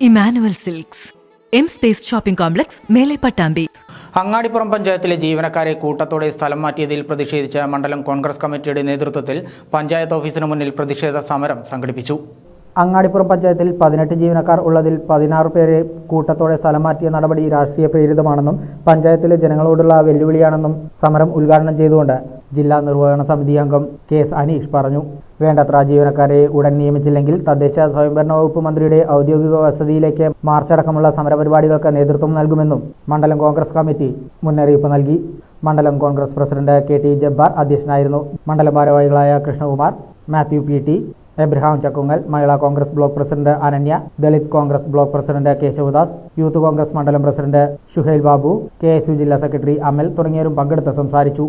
Emmanuel silks, M space shopping complex, മേലെ പട്ടാമ്പി. അങ്ങാടിപ്പുറം പഞ്ചായത്തിലെ ജീവനക്കാരെ കൂട്ടത്തോടെ സ്ഥലം മാറ്റിയതിൽ പ്രതിഷേധിച്ച മണ്ഡലം കോൺഗ്രസ് കമ്മിറ്റിയുടെ നേതൃത്വത്തിൽ പഞ്ചായത്ത് ഓഫീസിന് മുന്നിൽ പ്രതിഷേധ സമരം സംഘടിപ്പിച്ചു. അങ്ങാടിപ്പുറം പഞ്ചായത്തിൽ 18 ജീവനക്കാർ ഉള്ളതിൽ 16 പേരെ കൂട്ടത്തോടെ സ്ഥലം മാറ്റിയ നടപടി രാഷ്ട്രീയ പ്രേരിതമാണെന്നും പഞ്ചായത്തിലെ ജനങ്ങളോടുള്ള വെല്ലുവിളിയാണെന്നും സമരം ഉദ്ഘാടനം ചെയ്തുകൊണ്ട് ജില്ലാ നിർവഹണ സമിതി അംഗം കെ.എസ്. അനീഷ് പറഞ്ഞു. വേണ്ടത്ര ജീവനക്കാരെ ഉടൻ നിയമിച്ചില്ലെങ്കിൽ തദ്ദേശ സ്വയംഭരണ വകുപ്പ് മന്ത്രിയുടെ ഔദ്യോഗിക വസതിയിലേക്ക് മാർച്ചടക്കമുള്ള സമരപരിപാടികൾക്ക് നേതൃത്വം നൽകുമെന്നും മണ്ഡലം കോൺഗ്രസ് കമ്മിറ്റി മുന്നറിയിപ്പ് നൽകി. മണ്ഡലം കോൺഗ്രസ് പ്രസിഡന്റ് കെ.ടി. ജബ്ബാർ അധ്യക്ഷനായിരുന്നു. മണ്ഡലം ഭാരവാഹികളായ Krishnakumar, Mathew PT, Abraham Chakkungal, Mahila Congress block president Ananya, Dalit Congress block president Keshavadas, youth Congress മണ്ഡലം പ്രസിഡന്റ് ഷുഹൈൽ ബാബു, കെ.എസ്.യു ജില്ലാ സെക്രട്ടറി അമൽ തുടങ്ങിയവരും പങ്കെടുത്ത് സംസാരിച്ചു.